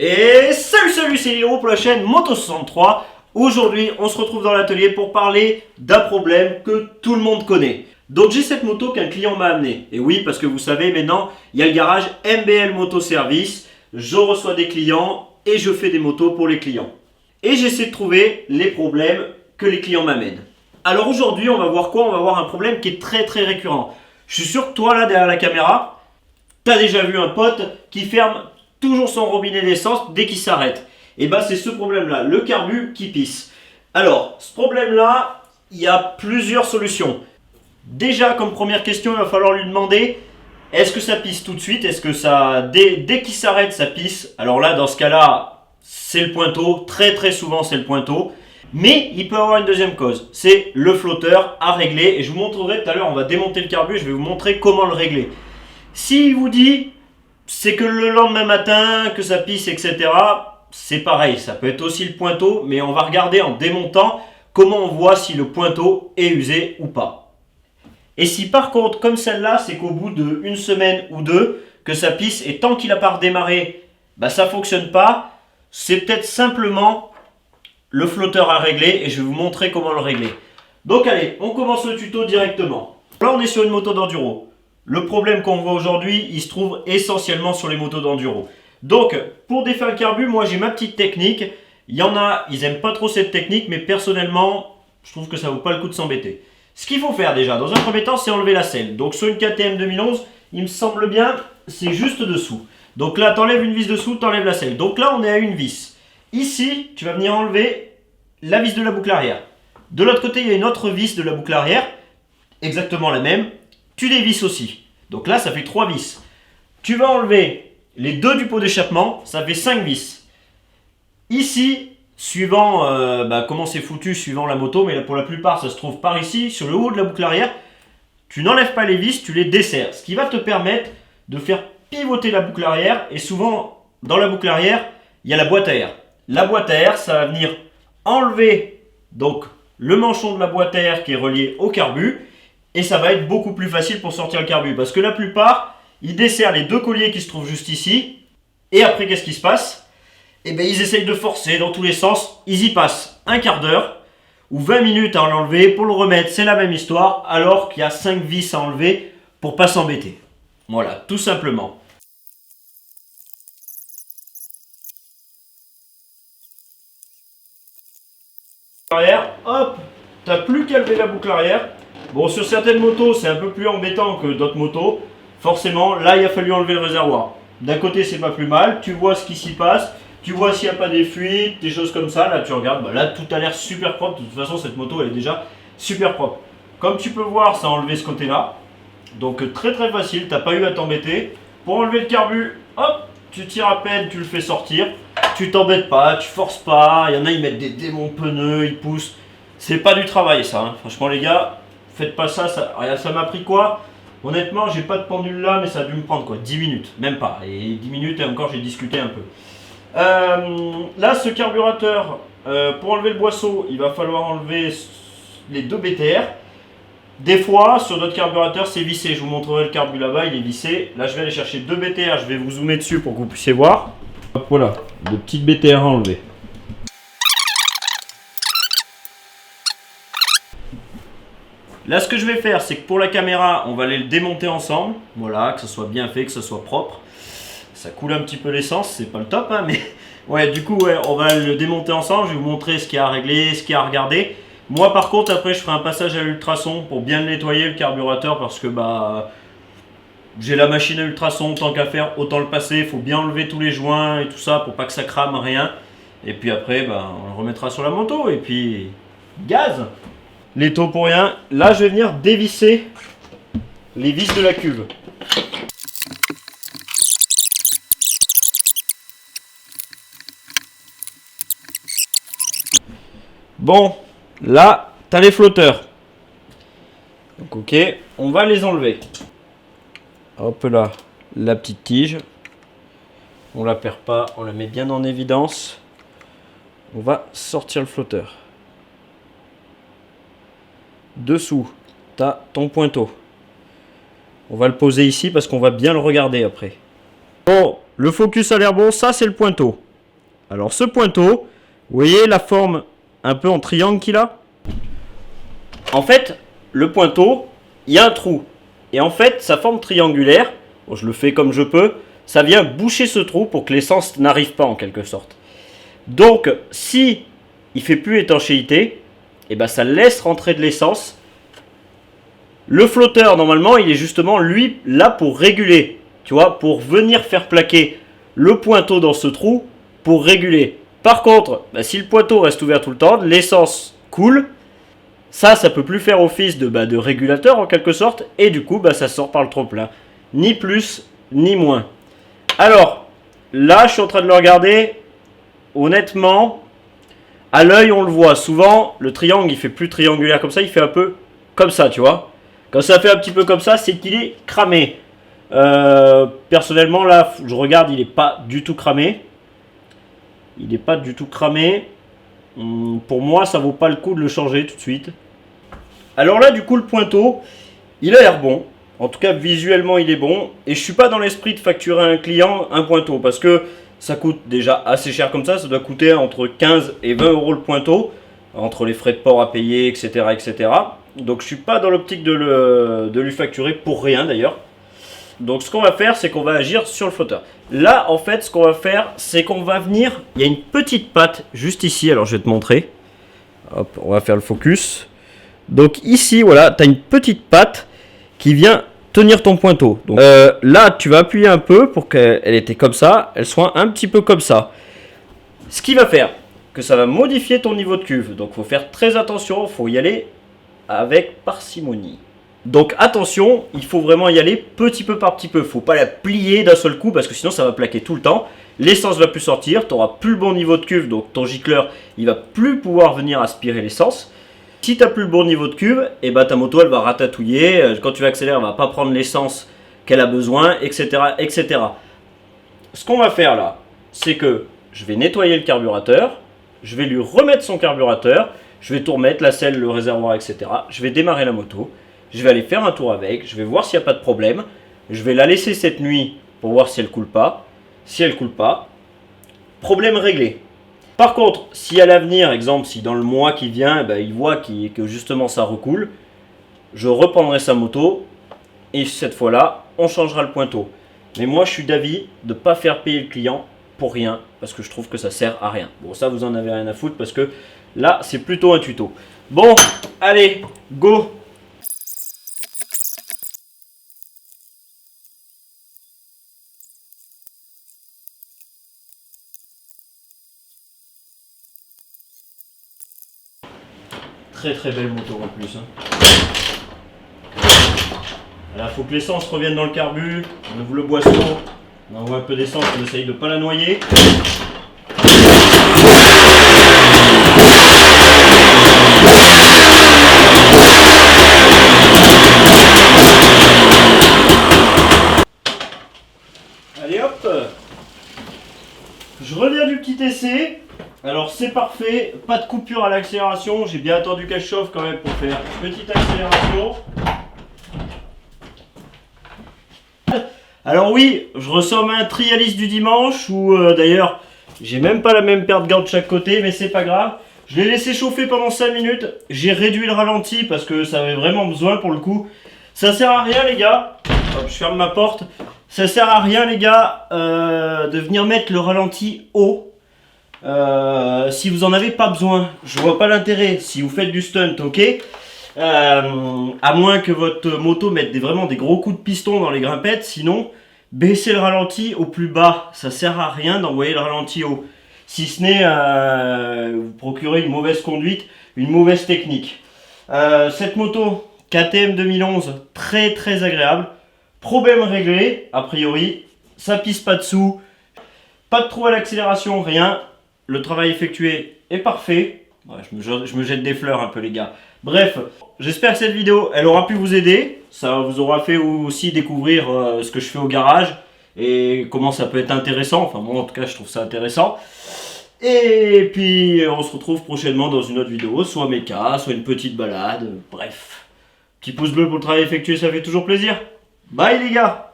Et salut, c'est Lilo pour la chaîne Moto63. Aujourd'hui, on se retrouve dans l'atelier pour parler d'un problème que tout le monde connaît. Donc j'ai cette moto qu'un client m'a amenée. Et oui, parce que vous savez, maintenant, il y a le garage MBL Moto Service. Je reçois des clients et je fais des motos pour les clients. Et j'essaie de trouver les problèmes que les clients m'amènent. Alors aujourd'hui, on va voir quoi? On va voir un problème qui est très récurrent. Je suis sûr que toi, là, derrière la caméra, tu as déjà vu un pote qui ferme toujours son robinet d'essence dès qu'il s'arrête. Et bien c'est ce problème-là, le carbu qui pisse. Alors, ce problème-là, il y a plusieurs solutions. Déjà, comme première question, il va falloir lui demander, est-ce que ça pisse tout de suite? Est-ce que ça, dès qu'il s'arrête, ça pisse? Alors là, dans ce cas-là, c'est le pointeau. Très souvent, c'est le pointeau. Mais il peut avoir une deuxième cause, c'est le flotteur à régler. Et je vous montrerai tout à l'heure, on va démonter le carbu, je vais vous montrer comment le régler. S'il vous dit, c'est que le lendemain matin, que ça pisse, etc., c'est pareil, ça peut être aussi le pointeau, mais on va regarder en démontant comment on voit si le pointeau est usé ou pas. Et si par contre, comme celle-là, c'est qu'au bout d'une semaine ou deux, que ça pisse, et tant qu'il n'a pas redémarré, ça ne fonctionne pas, c'est peut-être simplement le flotteur à régler, et je vais vous montrer comment le régler. Donc allez, on commence le tuto directement. Là, on est sur une moto d'enduro. Le problème qu'on voit aujourd'hui, il se trouve essentiellement sur les motos d'enduro. Donc, pour défaire le carbu, moi j'ai ma petite technique. Il y en a, ils n'aiment pas trop cette technique, mais personnellement, je trouve que ça vaut pas le coup de s'embêter. Ce qu'il faut faire déjà, dans un premier temps, c'est enlever la selle. Donc sur une KTM 2011, il me semble bien, c'est juste dessous. Donc là, tu enlèves une vis dessous, tu enlèves la selle. Donc là, on est à une vis. Ici, tu vas venir enlever la vis de la boucle arrière. De l'autre côté, il y a une autre vis de la boucle arrière, exactement la même. Tu dévisses aussi. Donc là, ça fait 3 vis. Tu vas enlever les deux du pot d'échappement, ça fait 5 vis. Ici, suivant comment c'est foutu, suivant la moto, mais pour la plupart, ça se trouve par ici, sur le haut de la boucle arrière. Tu n'enlèves pas les vis, tu les desserres. Ce qui va te permettre de faire pivoter la boucle arrière. Et souvent, dans la boucle arrière, il y a la boîte à air. La boîte à air, ça va venir enlever donc le manchon de la boîte à air qui est relié au carbu. Et ça va être beaucoup plus facile pour sortir le carbu. Parce que la plupart, ils desserrent les deux colliers qui se trouvent juste ici. Et après, qu'est-ce qui se passe? Eh bien, ils essayent de forcer dans tous les sens. Ils y passent un quart d'heure ou 20 minutes à l'enlever. Pour le remettre, c'est la même histoire. Alors qu'il y a 5 vis à enlever pour pas s'embêter. Voilà, tout simplement. Arrière, hop, t'as plus qu'à lever la boucle arrière. Bon, sur certaines motos, c'est un peu plus embêtant que d'autres motos. Forcément, là, il a fallu enlever le réservoir. D'un côté, c'est pas plus mal. Tu vois ce qui s'y passe. Tu vois s'il n'y a pas des fuites, des choses comme ça. Là, tu regardes. Là, tout a l'air super propre. De toute façon, cette moto, elle est déjà super propre. Comme tu peux voir, ça a enlevé ce côté-là. Donc, très facile. T'as pas eu à t'embêter. Pour enlever le carbu, hop, tu tires à peine, tu le fais sortir. Tu t'embêtes pas, tu forces pas. Il y en a, ils mettent des démons pneus, ils poussent. C'est pas du travail, ça. Hein. Franchement, les gars. Faites pas ça, ça m'a pris quoi? Honnêtement, j'ai pas de pendule là, mais ça a dû me prendre quoi? 10 minutes, même pas. Et 10 minutes et encore j'ai discuté un peu. Là, ce carburateur, pour enlever le boisseau, il va falloir enlever les deux BTR. Des fois, sur d'autres carburateurs, c'est vissé. Je vous montrerai le carbu là-bas, il est vissé. Là, je vais aller chercher deux BTR, je vais vous zoomer dessus pour que vous puissiez voir. Hop, voilà, de petites BTR à enlever. Là, ce que je vais faire, c'est que pour la caméra, on va aller le démonter ensemble. Voilà, que ce soit bien fait, que ce soit propre. Ça coule un petit peu l'essence, c'est pas le top, hein, mais... Ouais, du coup, ouais, on va le démonter ensemble. Je vais vous montrer ce qu'il y a à régler, ce qu'il y a à regarder. Moi, par contre, après, je ferai un passage à l'ultrason pour bien le nettoyer, le carburateur, parce que, j'ai la machine à ultrason, tant qu'à faire, autant le passer. Il faut bien enlever tous les joints et tout ça pour pas que ça crame, rien. Et puis après, on le remettra sur la moto, et puis... Gaz! Les taux pour rien. Là, je vais venir dévisser les vis de la cuve. Bon, là, tu as les flotteurs. Donc, ok, on va les enlever. Hop là, la petite tige. On la perd pas, on la met bien en évidence. On va sortir le flotteur. Dessous, tu as ton pointeau. On va le poser ici parce qu'on va bien le regarder après. Bon, le focus a l'air bon, ça c'est le pointeau. Alors ce pointeau, vous voyez la forme un peu en triangle qu'il a? En fait, le pointeau, il y a un trou. Et en fait, sa forme triangulaire, bon, je le fais comme je peux, ça vient boucher ce trou pour que l'essence n'arrive pas en quelque sorte. Donc, si il fait plus étanchéité, et ben ça laisse rentrer de l'essence. Le flotteur, normalement, il est justement, lui, là pour réguler. Tu vois, pour venir faire plaquer le pointeau dans ce trou, pour réguler. Par contre, bah, si le pointeau reste ouvert tout le temps, l'essence coule. Ça peut plus faire office de régulateur en quelque sorte. Et du coup, bah, ça sort par le trop-plein. Ni plus, ni moins. Alors, là, je suis en train de le regarder. Honnêtement, à l'œil, on le voit. Souvent, le triangle, il fait plus triangulaire comme ça. Il fait un peu comme ça, tu vois. Quand ça fait un petit peu comme ça, c'est qu'il est cramé. Personnellement, là, je regarde, il n'est pas du tout cramé. Il n'est pas du tout cramé. Pour moi, ça vaut pas le coup de le changer tout de suite. Alors là, du coup, le pointeau, il a l'air bon. En tout cas, visuellement, il est bon. Et je suis pas dans l'esprit de facturer à un client un pointeau. Parce que ça coûte déjà assez cher comme ça. Ça doit coûter entre 15 et 20 euros le pointeau. Entre les frais de port à payer, etc. etc. Donc je suis pas dans l'optique de lui facturer pour rien d'ailleurs. Donc ce qu'on va faire, c'est qu'on va agir sur le flotteur. Là, en fait, ce qu'on va faire, c'est qu'on va venir... Il y a une petite patte juste ici. Alors je vais te montrer. Hop, on va faire le focus. Donc ici, voilà, tu as une petite patte qui vient tenir ton pointeau. Donc, là, tu vas appuyer un peu pour qu'elle était comme ça. Elle soit un petit peu comme ça. Ce qui va faire que ça va modifier ton niveau de cuve. Donc il faut faire très attention. Il faut y aller avec parcimonie. Donc attention, il faut vraiment y aller petit peu par petit peu. Faut pas la plier d'un seul coup parce que sinon ça va plaquer tout le temps. L'essence va plus sortir, tu n'auras plus le bon niveau de cuve, donc ton gicleur il va plus pouvoir venir aspirer l'essence. Si tu n'as plus le bon niveau de cuve, et ben ta moto elle va ratatouiller. Quand tu vas accélérer, elle va pas prendre l'essence qu'elle a besoin, etc., etc. Ce qu'on va faire là, c'est que je vais nettoyer le carburateur, je vais lui remettre son carburateur, je vais tout remettre, la selle, le réservoir, etc. Je vais démarrer la moto. Je vais aller faire un tour avec, je vais voir s'il n'y a pas de problème. Je vais la laisser cette nuit pour voir si elle coule pas. Si elle coule pas, problème réglé. Par contre, si à l'avenir, exemple, si dans le mois qui vient, il voit que justement ça recoule, je reprendrai sa moto et cette fois-là, on changera le pointeau. Mais moi, je suis d'avis de ne pas faire payer le client pour rien parce que je trouve que ça sert à rien. Bon, ça, vous en avez rien à foutre parce que là, c'est plutôt un tuto. Bon, allez, go! Très très belle moto en plus. Là, faut que l'essence revienne dans le carbu. On ouvre le boisseau. On envoie un peu d'essence. On essaye de ne pas la noyer. Allez hop. Je reviens du petit essai. Alors c'est parfait, pas de coupure à l'accélération, j'ai bien attendu qu'elle chauffe quand même pour faire une petite accélération. Alors oui, je ressemble à un trialiste du dimanche où d'ailleurs j'ai même pas la même paire de gants de chaque côté, mais c'est pas grave. Je l'ai laissé chauffer pendant 5 minutes, j'ai réduit le ralenti parce que ça avait vraiment besoin pour le coup. Ça sert à rien les gars, hop, je ferme ma porte, ça sert à rien les gars de venir mettre le ralenti haut. Si vous en avez pas besoin, je vois pas l'intérêt. Si vous faites du stunt, ok, à moins que votre moto mette vraiment des gros coups de piston dans les grimpettes. Sinon, baissez le ralenti au plus bas. Ça sert à rien d'envoyer le ralenti haut, si ce n'est vous procurer une mauvaise conduite, une mauvaise technique. Cette moto KTM 2011, très très agréable. Problème réglé, a priori, ça pisse pas dessous, pas de trou à l'accélération, rien. Le travail effectué est parfait. Ouais, je me jette des fleurs un peu les gars. Bref, j'espère que cette vidéo elle aura pu vous aider. Ça vous aura fait aussi découvrir ce que je fais au garage et comment ça peut être intéressant. Enfin moi en tout cas je trouve ça intéressant. Et puis on se retrouve prochainement dans une autre vidéo, soit méca, soit une petite balade. Bref, petit pouce bleu pour le travail effectué, ça fait toujours plaisir. Bye les gars!